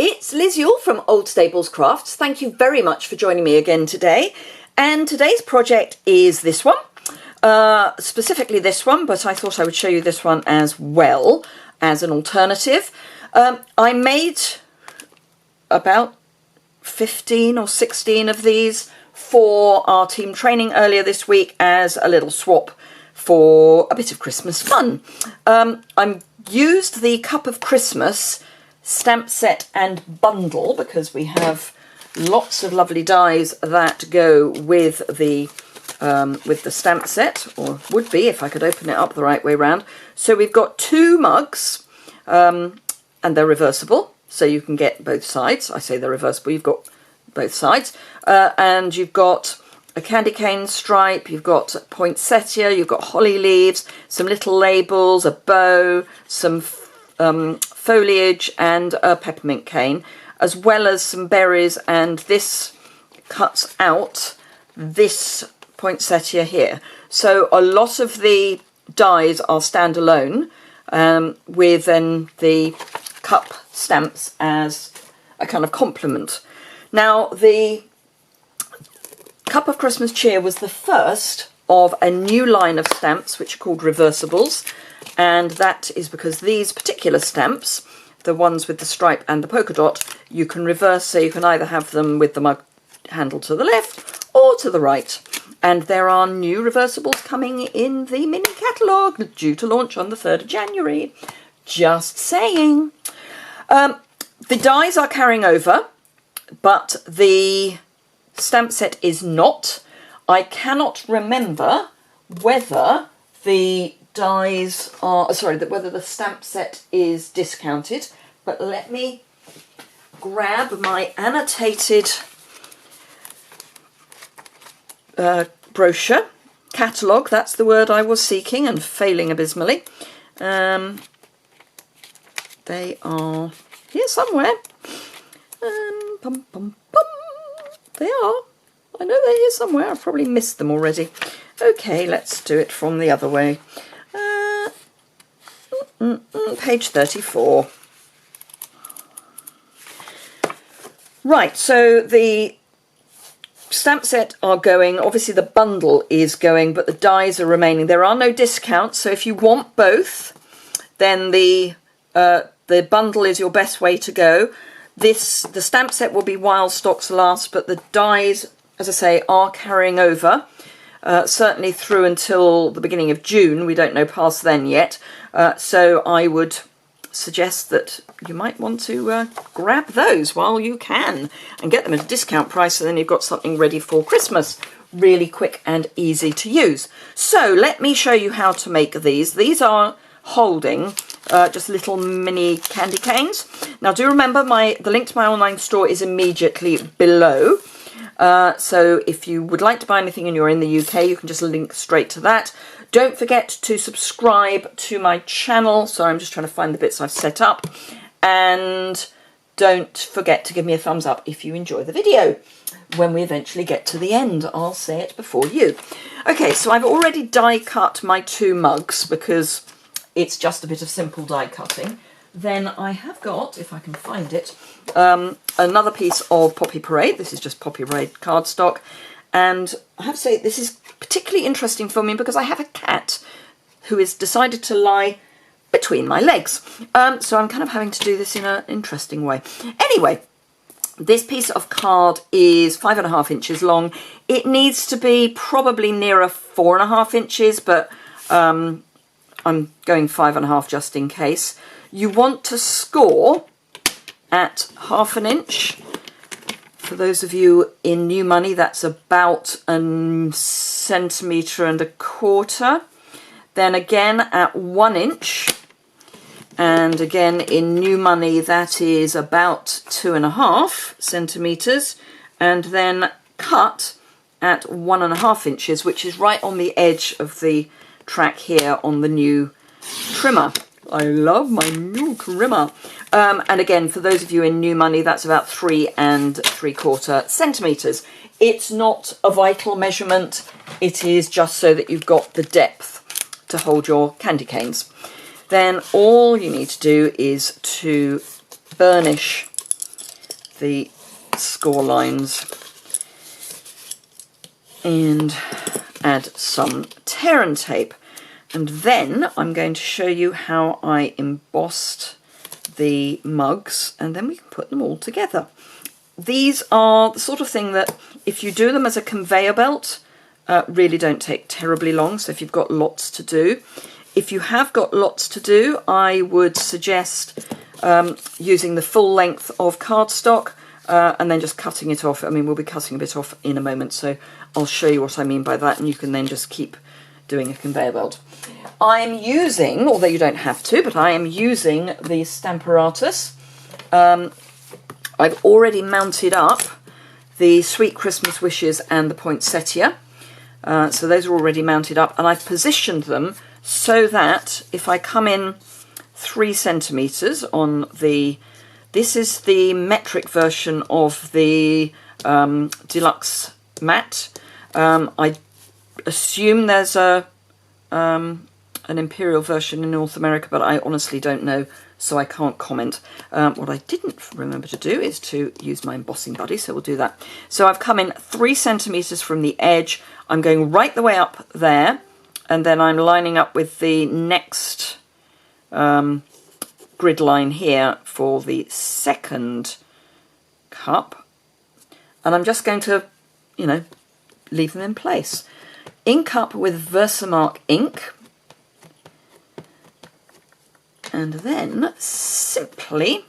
It's Liz Yuille from Old Stables Crafts. Thank you very much for joining me again today. And today's project is this one, specifically this one, but I thought I would show you this one as well as an alternative. I made about 15 or 16 of these for our team training earlier this week as a little swap for a bit of Christmas fun. I used the Cup of Christmas stamp set and bundle because we have lots of lovely dies that go with the stamp set, or would be if I could open it up the right way round. So we've got two mugs, and they're reversible, so you can get both sides. I say they're reversible, you've got both sides. And you've got a candy cane stripe, you've got poinsettia, you've got holly leaves, some little labels, a bow, some foliage and a peppermint cane, as well as some berries, and this cuts out this poinsettia here. So a lot of the dies are standalone, with then the cup stamps as a kind of complement. Now, the Cup of Christmas Cheer was the first of a new line of stamps which are called reversibles, and that is because these particular stamps, the ones with the stripe and the polka dot, you can reverse, so you can either have them with the mug handle to the left or to the right. And there are new reversibles coming in the mini catalogue, due to launch on the 3rd of January. Just saying. The dies are carrying over, but the stamp set is not. I cannot remember whether the dies are, whether the stamp set is discounted, but let me grab my annotated brochure, catalogue, that's the word I was seeking and failing abysmally. They are here somewhere. Pum, pum, pum. They are. I know they're here somewhere. I've probably missed them already. Okay, let's do it from the other way. Page 34. Right, so the stamp set are going. Obviously the bundle is going, but the dies are remaining. There are no discounts, so if you want both, then the bundle is your best way to go. The stamp set will be while stocks last, but the dies, as I say, are carrying over, certainly through until the beginning of June. We don't know past then yet, so I would suggest that you might want to grab those while you can and get them at a discount price, so then you've got something ready for Christmas. Really quick and easy to use. So let me show you how to make these. These are holding just little mini candy canes. Now do remember the link to my online store is immediately below. So if you would like to buy anything and you're in the UK, you can just link straight to that. Don't forget to subscribe to my channel. Sorry, I'm just trying to find the bits I've set up. And don't forget to give me a thumbs up if you enjoy the video. When we eventually get to the end, I'll say it before you. Okay, so I've already die cut my two mugs because it's just a bit of simple die cutting. Then I have got, if I can find it, another piece of Poppy Parade. This is just Poppy Parade cardstock. And I have to say, this is particularly interesting for me because I have a cat who has decided to lie between my legs. So I'm kind of having to do this in an interesting way. Anyway, this piece of card is 5.5 inches long. It needs to be probably nearer 4.5 inches, but I'm going 5.5 just in case. You want to score at 1/2 inch. For those of you in new money, that's about 1.25 centimetres. Then again at 1 inch. And again in new money, that is about 2.5 centimetres. And then cut at 1.5 inches, which is right on the edge of the track here on the new trimmer. I love my new trimmer. And again, for those of you in new money, that's about 3.75 centimetres. It's not a vital measurement. It is just so that you've got the depth to hold your candy canes. Then all you need to do is to burnish the score lines and add some tear and tape. And then I'm going to show you how I embossed the mugs, and then we can put them all together. These are the sort of thing that if you do them as a conveyor belt, really don't take terribly long, so if you've got lots to do. If you have got lots to do, I would suggest using the full length of cardstock and then just cutting it off. I mean, we'll be cutting a bit off in a moment, so I'll show you what I mean by that, and you can then just keep doing a conveyor belt. I'm using, although you don't have to, but I am using the Stamparatus. I've already mounted up the Sweet Christmas Wishes and the poinsettia. So those are already mounted up, and I've positioned them so that if I come in 3 centimetres on the, this is the metric version of the deluxe mat. I assume there's an imperial version in North America, but I honestly don't know, so I can't comment. What I didn't remember to do is to use my embossing buddy, so we'll do that. So I've come in 3 centimetres from the edge. I'm going right the way up there, and then I'm lining up with the next grid line here for the second cup, and I'm just going to, you know, leave them in place. Ink up with Versamark ink, and then simply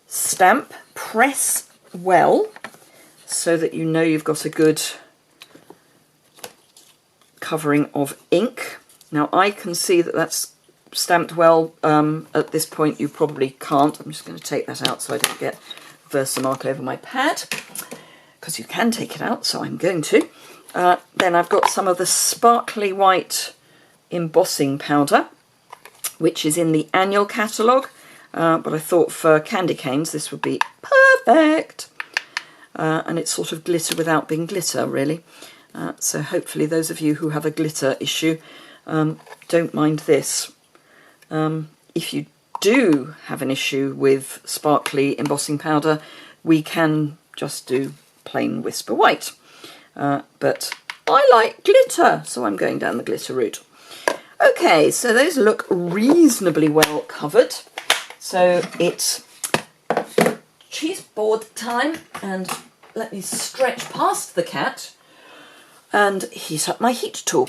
stamp, press well so that you know you've got a good covering of ink. Now I can see that that's stamped well. At this point you probably can't. I'm just going to take that out so I don't get Versamark over my pad, because you can take it out, so I'm going to. Then I've got some of the sparkly white embossing powder, which is in the annual catalogue, but I thought for candy canes this would be perfect. And it's sort of glitter without being glitter, really. So hopefully those of you who have a glitter issue don't mind this. If you do have an issue with sparkly embossing powder, we can just do plain Whisper White. But I like glitter, so I'm going down the glitter route. Okay, so those look reasonably well covered. So it's cheese board time, and let me stretch past the cat and heat up my heat tool.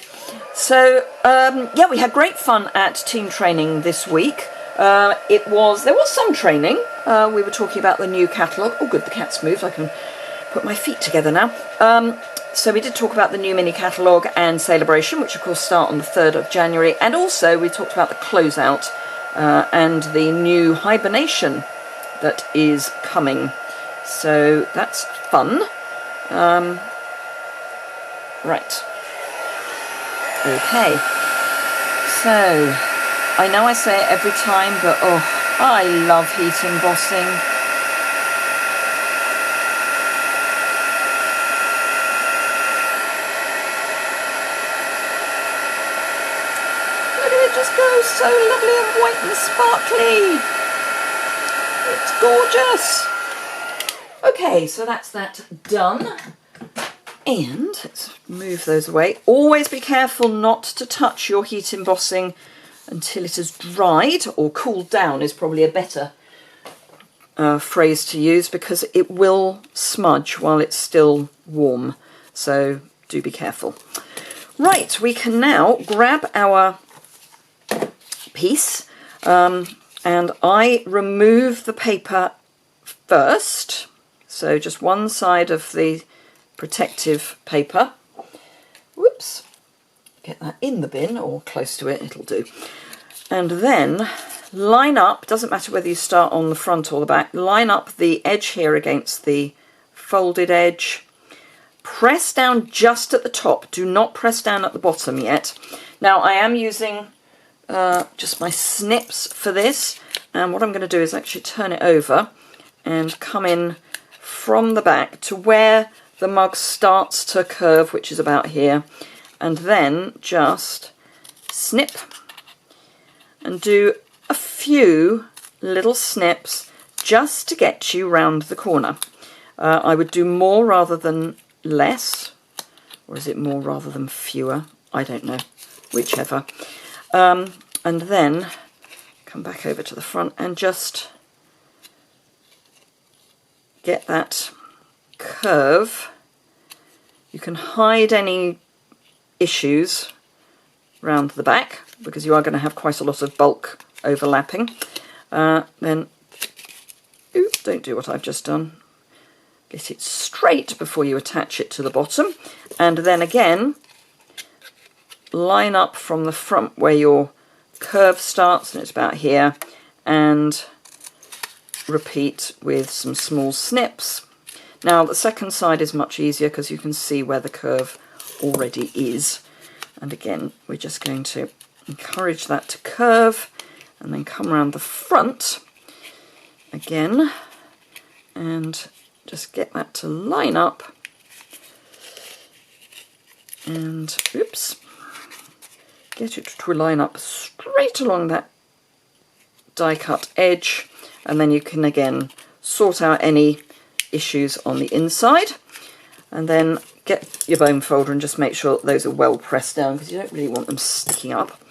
So yeah, we had great fun at team training this week. There was some training. We were talking about the new catalogue. Oh good, the cat's moved. I can put my feet together now. So we did talk about the new mini catalogue and Celebration, which of course start on the 3rd of January. And also we talked about the closeout and the new hibernation that is coming. So that's fun. Right. Okay. So, I know I say it every time, but oh, I love heat embossing. Look at it just go so lovely and white and sparkly. It's gorgeous. Okay, so that's that done. And let's move those away. Always be careful not to touch your heat embossing until it has dried, or cooled down is probably a better phrase to use, because it will smudge while it's still warm. So do be careful. Right, we can now grab our piece, and I remove the paper first. So just one side of the protective paper. Whoops. Get that in the bin or close to it, it'll do. And then line up, doesn't matter whether you start on the front or the back, line up the edge here against the folded edge. Press down just at the top, do not press down at the bottom yet. Now I am using just my snips for this, and what I'm going to do is actually turn it over and come in from the back to where the mug starts to curve, which is about here, and then just snip and do a few little snips just to get you round the corner. I would do more rather than less, or is it more rather than fewer? I don't know, whichever. And then come back over to the front and just get that curve. You can hide any issues round the back because you are going to have quite a lot of bulk overlapping. Then, oops, don't do what I've just done. Get it straight before you attach it to the bottom, and then again line up from the front where your curve starts, and it's about here, and repeat with some small snips. Now the second side is much easier because you can see where the curve already is, and again we're just going to encourage that to curve and then come around the front again and just get that to line up, and oops, get it to line up straight along that die cut edge, and then you can again sort out any issues on the inside, and then get your bone folder and just make sure that those are well pressed down because you don't really want them sticking up.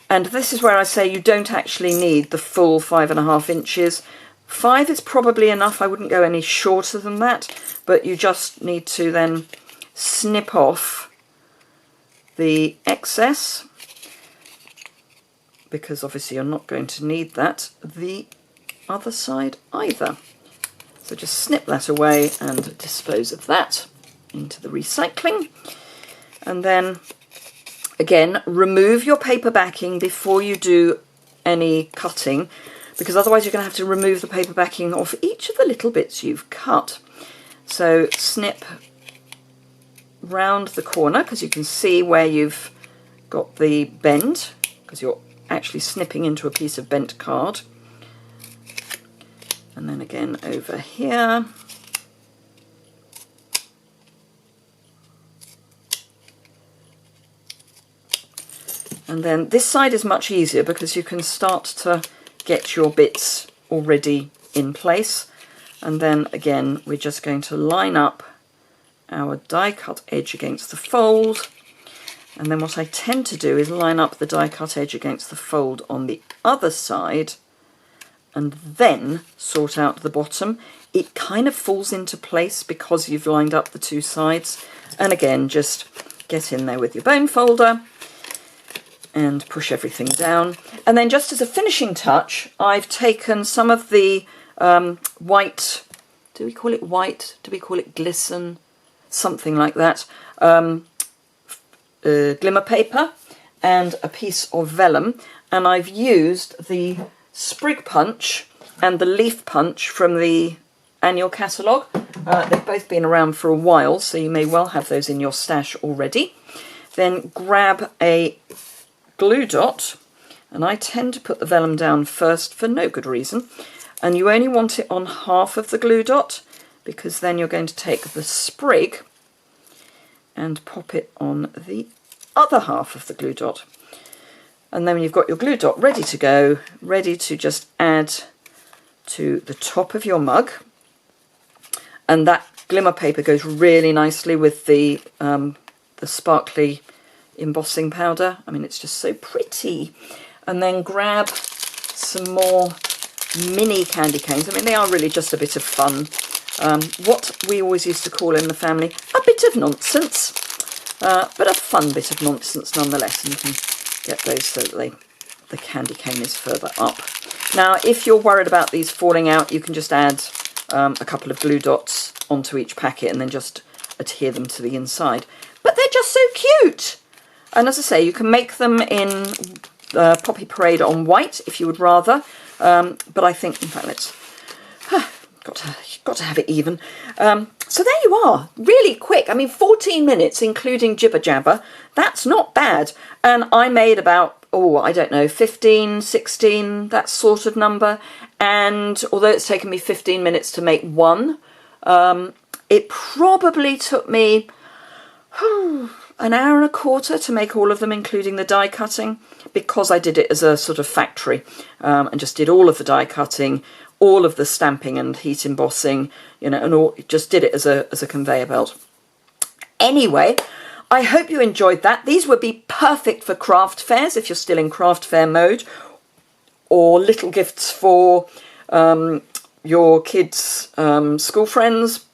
And this is where I say you don't actually need the full 5.5 inches. 5 is probably enough. I wouldn't go any shorter than that, but you just need to then snip off the excess because obviously you're not going to need that the other side either. So just snip that away and dispose of that into the recycling. And then again, remove your paper backing before you do any cutting, because otherwise you're going to have to remove the paper backing off each of the little bits you've cut. So snip round the corner because you can see where you've got the bend because you're actually snipping into a piece of bent card. And then again over here. And then this side is much easier because you can start to get your bits already in place, and then again we're just going to line up our die cut edge against the fold, and then what I tend to do is line up the die cut edge against the fold on the other side and then sort out the bottom. It kind of falls into place because you've lined up the two sides, and again just get in there with your bone folder and push everything down. And then just as a finishing touch, I've taken some of the white, do we call it white? Do we call it glisten? Something like that. Glimmer paper and a piece of vellum. And I've used the sprig punch and the leaf punch from the annual catalogue. They've both been around for a while, so you may well have those in your stash already. Then grab a glue dot, and I tend to put the vellum down first for no good reason, and you only want it on half of the glue dot because then you're going to take the sprig and pop it on the other half of the glue dot. And then when you've got your glue dot ready to go, ready to just add to the top of your mug, and that glimmer paper goes really nicely with the sparkly embossing powder. I mean, it's just so pretty. And then grab some more mini candy canes. I mean, they are really just a bit of fun. What we always used to call in the family a bit of nonsense, but a fun bit of nonsense nonetheless. And you can get those so that the candy cane is further up. Now, if you're worried about these falling out, you can just add a couple of glue dots onto each packet and then just adhere them to the inside. But they're just so cute! And as I say, you can make them in Poppy Parade on white if you would rather. But I think, in fact, let's... got to have it even. So there you are, really quick. I mean, 14 minutes, including jibber jabber. That's not bad. And I made about, I don't know, 15, 16, that sort of number. And although it's taken me 15 minutes to make one, it probably took me an hour and a quarter to make all of them, including the die cutting, because I did it as a sort of factory and just did all of the die cutting, all of the stamping and heat embossing, you know, and all, just did it as a conveyor belt. Anyway, I hope you enjoyed that. These would be perfect for craft fairs if you're still in craft fair mode, or little gifts for your kids' school friends,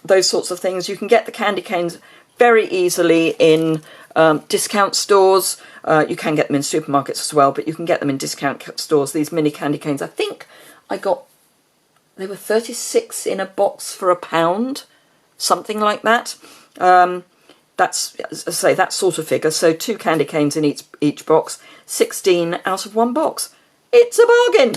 those sorts of things. You can get the candy canes very easily in discount stores. You can get them in supermarkets as well, but you can get them in discount stores. These mini candy canes, I think I got, they were 36 in a box for £1, something like that. That's, as I say, that sort of figure. So 2 candy canes in each box, 16 out of 1 box. It's a bargain.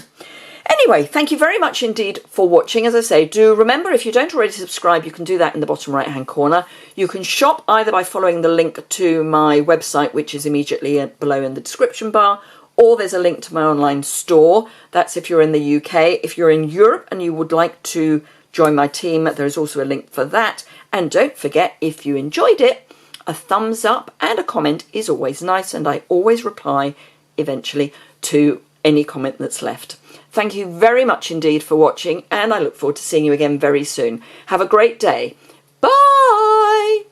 Anyway, thank you very much indeed for watching. As I say, do remember, if you don't already subscribe, you can do that in the bottom right hand corner. You can shop either by following the link to my website, which is immediately below in the description bar, or there's a link to my online store. That's if you're in the UK. If you're in Europe and you would like to join my team, there's also a link for that. And don't forget, if you enjoyed it, a thumbs up and a comment is always nice, and I always reply eventually to any comment that's left. Thank you very much indeed for watching, and I look forward to seeing you again very soon. Have a great day. Bye!